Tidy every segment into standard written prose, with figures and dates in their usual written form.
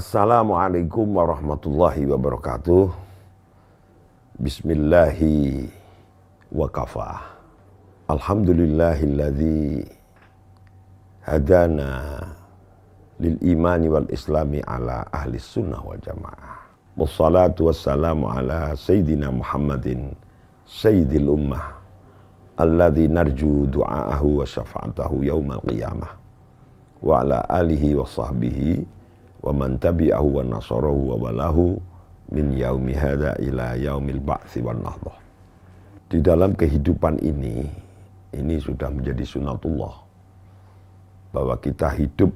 Assalamualaikum warahmatullahi wabarakatuh. Bismillahi wa kafah. Alhamdulillahilladzi hadana lil imani wal islami ala ahli sunnah wal jamaah. Wassalatu wassalamu ala sayyidina Muhammadin sayyidil ummah alladzi narju du'aahu wa syafa'atahu yaumal qiyamah wa ala alihi wa sahbihi wa man tabi'ahu wa nasarahu wa walahu min yaumi hadza ila yaumil ba'tsi wan nahdah. Di dalam kehidupan ini sudah menjadi sunatullah bahwa kita hidup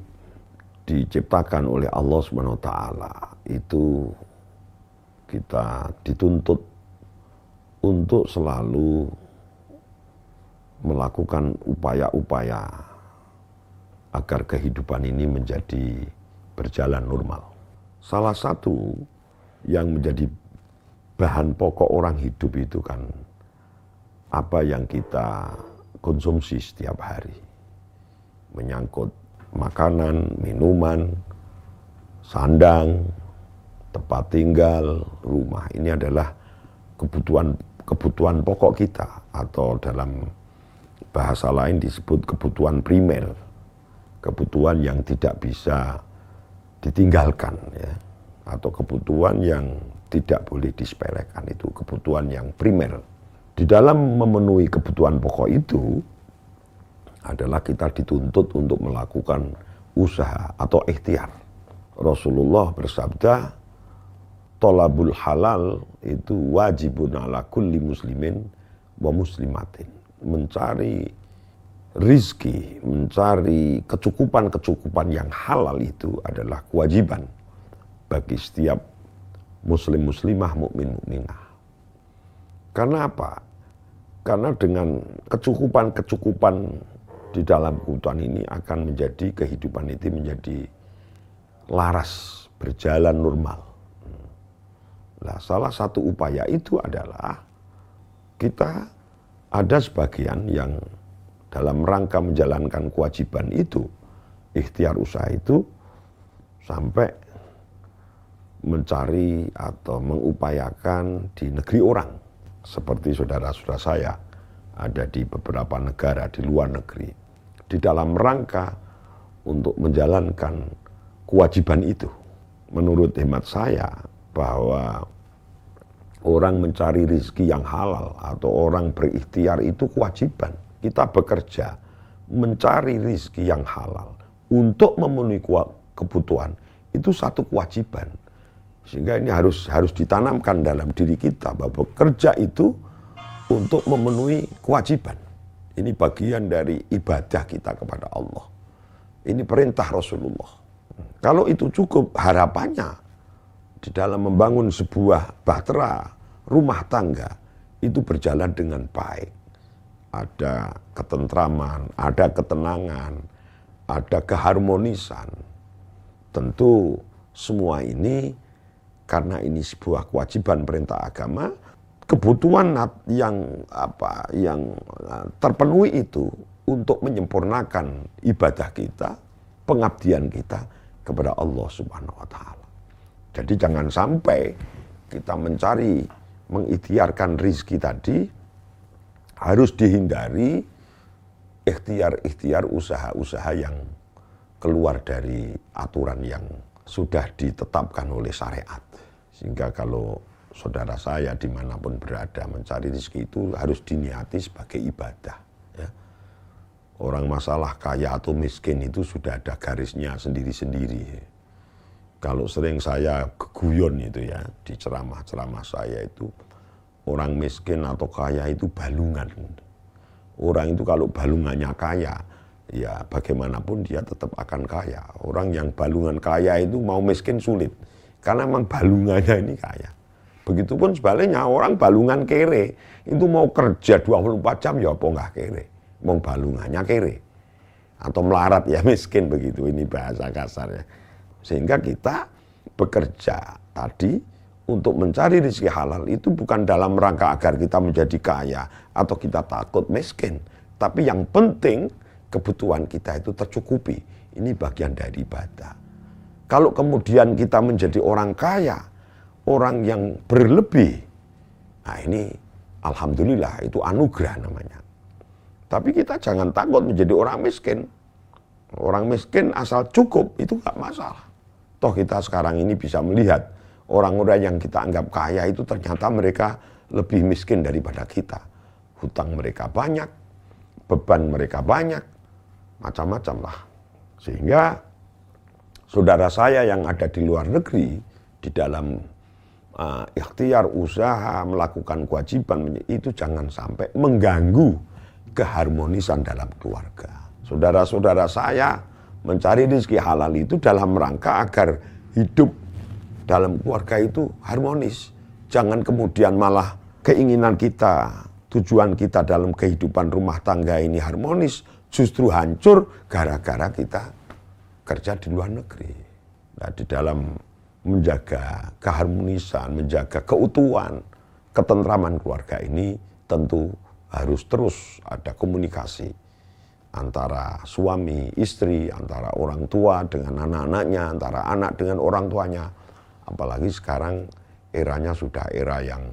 diciptakan oleh Allah Subhanahu wa taala, itu kita dituntut untuk selalu melakukan upaya-upaya agar kehidupan ini menjadi berjalan normal. Salah satu yang menjadi bahan pokok orang hidup itu kan apa yang kita konsumsi setiap hari. Menyangkut makanan, minuman, sandang, tempat tinggal, rumah. Ini adalah kebutuhan pokok kita, atau dalam bahasa lain disebut kebutuhan primer. Kebutuhan yang tidak bisa ditinggalkan, ya, atau kebutuhan yang tidak boleh disepelekan, itu kebutuhan yang primer. Di dalam memenuhi kebutuhan pokok itu adalah kita dituntut untuk melakukan usaha atau ikhtiar. Rasulullah bersabda, tolabul halal itu wajibun ala kulli muslimin wa muslimatin. Mencari rizki, mencari kecukupan yang halal itu adalah kewajiban bagi setiap muslim-muslimah, mukmin-mukminah. Karena apa? Karena dengan kecukupan di dalam kebutuhan ini akan menjadi kehidupan itu menjadi laras, berjalan normal. Nah, salah satu upaya itu adalah kita ada sebagian yang dalam rangka menjalankan kewajiban itu, ikhtiar usaha itu, sampai mencari atau mengupayakan di negeri orang. Seperti saudara-saudara saya ada di beberapa negara di luar negeri, di dalam rangka untuk menjalankan kewajiban itu. Menurut hemat saya bahwa orang mencari rezeki yang halal atau orang berikhtiar itu kewajiban. Kita bekerja mencari rezeki yang halal untuk memenuhi kebutuhan, itu satu kewajiban. Sehingga ini harus ditanamkan dalam diri kita bahwa bekerja itu untuk memenuhi kewajiban. Ini bagian dari ibadah kita kepada Allah. Ini perintah Rasulullah. Kalau itu cukup, harapannya di dalam membangun sebuah bahtera rumah tangga itu berjalan dengan baik. Ada ketentraman, ada ketenangan, ada keharmonisan. Tentu semua ini karena ini sebuah kewajiban perintah agama, kebutuhan yang terpenuhi itu untuk menyempurnakan ibadah kita, pengabdian kita kepada Allah Subhanahu wa taala. Jadi jangan sampai kita mengikhtiarkan rizki tadi, harus dihindari ikhtiar-ikhtiar usaha-usaha yang keluar dari aturan yang sudah ditetapkan oleh syariat. Sehingga kalau saudara saya dimanapun berada mencari rezeki itu harus diniati sebagai ibadah. Ya. Orang masalah kaya atau miskin itu sudah ada garisnya sendiri-sendiri. Kalau sering saya guyon itu ya, di ceramah-ceramah saya itu, orang miskin atau kaya itu balungan. Orang itu kalau balungannya kaya, ya bagaimanapun dia tetap akan kaya. Orang yang balungan kaya itu mau miskin sulit, karena memang balungannya ini kaya. Begitupun sebaliknya, orang balungan kere, itu mau kerja 24 jam ya apa enggak kere. Mau balungannya kere. Atau melarat ya miskin, begitu, ini bahasa kasarnya. Sehingga kita bekerja tadi untuk mencari rezeki halal itu bukan dalam rangka agar kita menjadi kaya atau kita takut miskin. Tapi yang penting kebutuhan kita itu tercukupi. Ini bagian dari ibadah. Kalau kemudian kita menjadi orang kaya, orang yang berlebih, nah ini alhamdulillah itu anugerah namanya. Tapi kita jangan takut menjadi orang miskin. Orang miskin asal cukup itu gak masalah. Toh kita sekarang ini bisa melihat orang-orang yang kita anggap kaya itu ternyata mereka lebih miskin daripada kita. Hutang mereka banyak, beban mereka banyak, macam-macam lah. Sehingga saudara saya yang ada di luar negeri, di dalam ikhtiar usaha, melakukan kewajiban, itu jangan sampai mengganggu keharmonisan dalam keluarga. Saudara-saudara saya mencari rezeki halal itu dalam rangka agar hidup dalam keluarga itu harmonis. Jangan kemudian malah keinginan kita, tujuan kita dalam kehidupan rumah tangga ini harmonis, justru hancur gara-gara kita kerja di luar negeri. Nah, di dalam menjaga keharmonisan, menjaga keutuhan, ketentraman keluarga ini tentu harus terus ada komunikasi antara suami, istri, antara orang tua dengan anak-anaknya, antara anak dengan orang tuanya. Apalagi sekarang eranya sudah era yang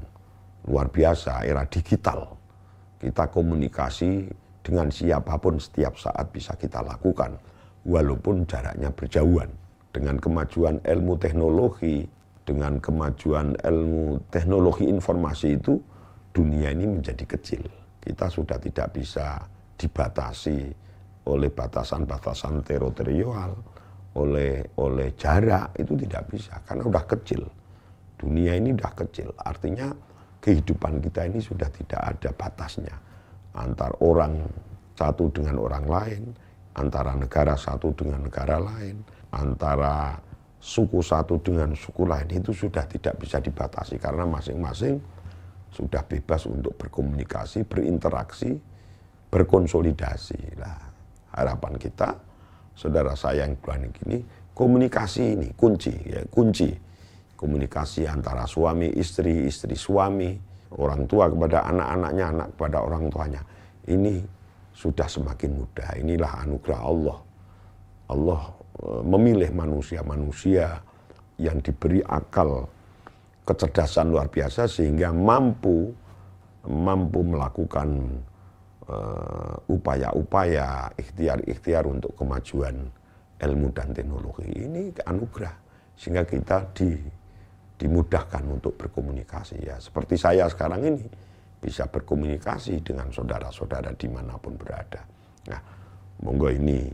luar biasa, era digital. Kita komunikasi dengan siapapun setiap saat bisa kita lakukan, walaupun jaraknya berjauhan. Dengan kemajuan ilmu teknologi, dengan kemajuan ilmu teknologi informasi itu, dunia ini menjadi kecil. Kita sudah tidak bisa dibatasi oleh batasan-batasan teritorial, oleh jarak, itu tidak bisa, karena udah kecil. Dunia ini udah kecil, artinya kehidupan kita ini sudah tidak ada batasnya. Antar orang satu dengan orang lain, antara negara satu dengan negara lain, antara suku satu dengan suku lain, itu sudah tidak bisa dibatasi, karena masing-masing sudah bebas untuk berkomunikasi, berinteraksi, berkonsolidasi. Nah, harapan kita, saudara saya yang keluar ini, komunikasi ini kunci, ya, kunci. Komunikasi antara suami, istri, istri suami, orang tua kepada anak-anaknya, anak kepada orang tuanya. Ini sudah semakin mudah. Inilah anugerah Allah. Allah memilih manusia-manusia yang diberi akal, kecerdasan luar biasa sehingga mampu melakukan upaya-upaya, ikhtiar-ikhtiar untuk kemajuan ilmu dan teknologi. Ini anugerah sehingga kita dimudahkan untuk berkomunikasi. Ya, seperti saya sekarang ini bisa berkomunikasi dengan saudara-saudara dimanapun berada. Nah, monggo ini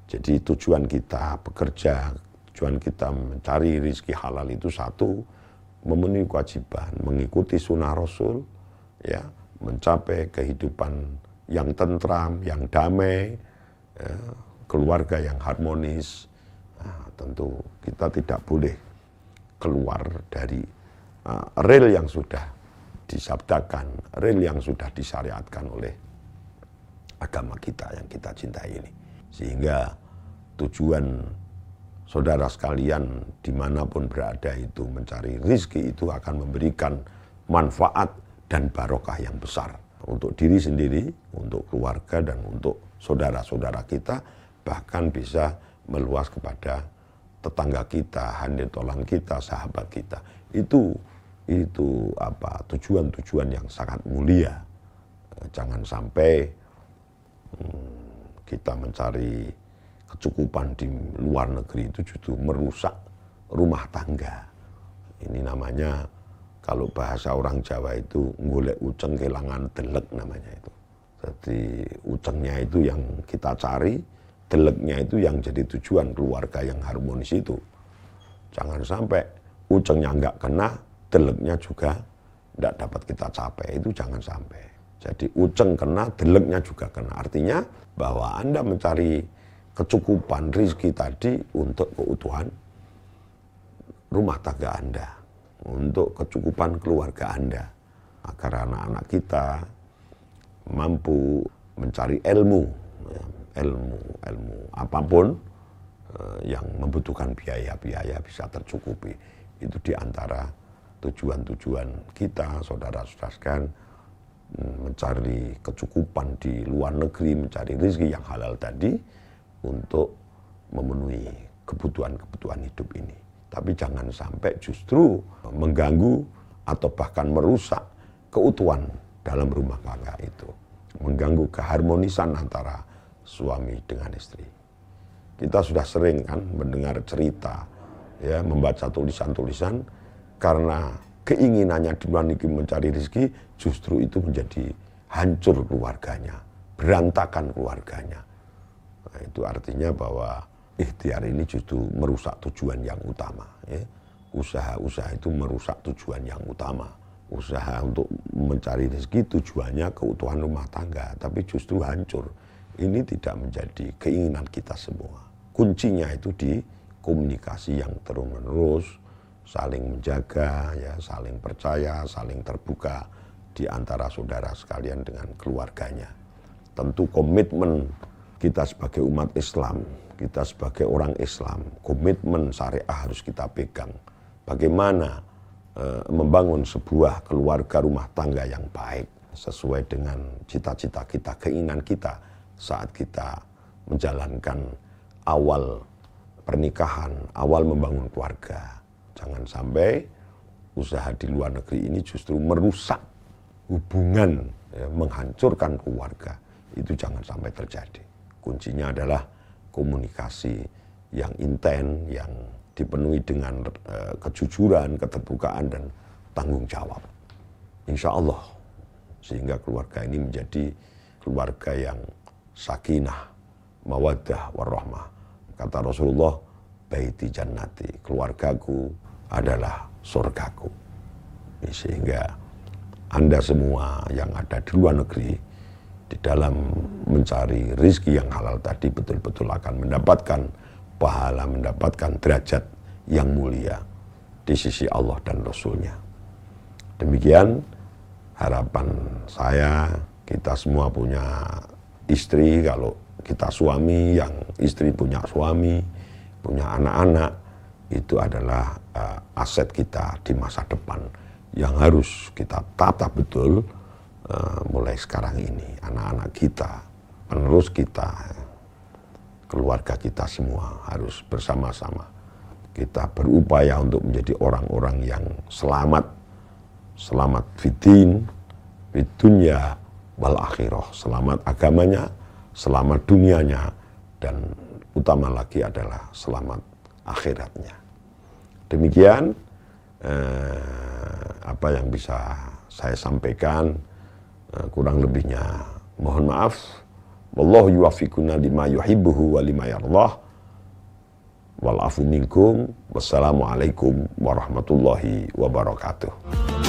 jadi tujuan kita bekerja, tujuan kita mencari rezeki halal itu satu, memenuhi kewajiban, mengikuti sunnah Rasul, ya, mencapai kehidupan yang tentram, yang damai, ya, keluarga yang harmonis. Nah, tentu kita tidak boleh keluar dari rel yang sudah disabdakan, rel yang sudah disyariatkan oleh agama kita yang kita cintai ini. Sehingga tujuan saudara sekalian dimanapun berada itu mencari rezeki itu akan memberikan manfaat dan barokah yang besar untuk diri sendiri, untuk keluarga, dan untuk saudara-saudara kita, bahkan bisa meluas kepada tetangga kita, handetolan kita, sahabat kita. Itu tujuan-tujuan yang sangat mulia. Jangan sampai kita mencari kecukupan di luar negeri itu justru merusak rumah tangga. Ini namanya, kalau bahasa orang Jawa itu golek uceng kelangan delek namanya itu. Jadi ucengnya itu yang kita cari, deleknya itu yang jadi tujuan keluarga yang harmonis itu. Jangan sampai ucengnya nggak kena, deleknya juga nggak dapat kita capai, itu jangan sampai. Jadi uceng kena, deleknya juga kena. Artinya bahwa Anda mencari kecukupan rezeki tadi untuk keutuhan rumah tangga Anda, untuk kecukupan keluarga Anda, agar anak-anak kita mampu mencari ilmu apapun yang membutuhkan biaya bisa tercukupi. Itu diantara tujuan-tujuan kita, saudara-saudara sekalian, mencari kecukupan di luar negeri, mencari rezeki yang halal tadi untuk memenuhi kebutuhan-kebutuhan hidup ini. Tapi jangan sampai justru mengganggu atau bahkan merusak keutuhan dalam rumah tangga itu. Mengganggu keharmonisan antara suami dengan istri. Kita sudah sering kan mendengar cerita, ya, membaca tulisan-tulisan, karena keinginannya di luar negeri mencari rezeki, justru itu menjadi hancur keluarganya, berantakan keluarganya. Nah, itu artinya bahwa ikhtiar ini justru merusak tujuan yang utama. Ya. Usaha-usaha itu merusak tujuan yang utama. Usaha untuk mencari rezeki tujuannya keutuhan rumah tangga, tapi justru hancur. Ini tidak menjadi keinginan kita semua. Kuncinya itu di komunikasi yang terus-menerus, saling menjaga, ya, saling percaya, saling terbuka di antara saudara sekalian dengan keluarganya. Tentu komitmen kita sebagai umat Islam, kita sebagai orang Islam, komitmen syariah harus kita pegang. Bagaimana membangun sebuah keluarga rumah tangga yang baik sesuai dengan cita-cita kita, keinginan kita saat kita menjalankan awal pernikahan, awal membangun keluarga. Jangan sampai usaha di luar negeri ini justru merusak hubungan, ya, menghancurkan keluarga. Itu jangan sampai terjadi. Kuncinya adalah komunikasi yang intens, yang dipenuhi dengan kejujuran, keterbukaan, dan tanggung jawab. Insya Allah, sehingga keluarga ini menjadi keluarga yang sakinah, mawaddah, warahmah. Kata Rasulullah, baiti jannati, keluargaku adalah surgaku. Sehingga Anda semua yang ada di luar negeri, di dalam mencari rezeki yang halal tadi, betul-betul akan mendapatkan pahala, mendapatkan derajat yang mulia di sisi Allah dan Rasul-Nya. Demikian harapan saya. Kita semua punya istri, kalau kita suami, yang istri punya suami, punya anak-anak, itu adalah aset kita di masa depan yang harus kita tata betul mulai sekarang ini. Anak-anak kita, penerus kita, keluarga kita semua harus bersama-sama kita berupaya untuk menjadi orang-orang yang selamat fiddin, fid dunya wal akhirah, selamat agamanya, selamat dunianya, dan utama lagi adalah selamat akhiratnya. Demikian apa yang bisa saya sampaikan, kurang lebihnya mohon maaf. Wallahu yuwaffiquna lima yuhibbuhu wa lima yardah. Wal afu minkum. Wassalamualaikum warahmatullahi wabarakatuh.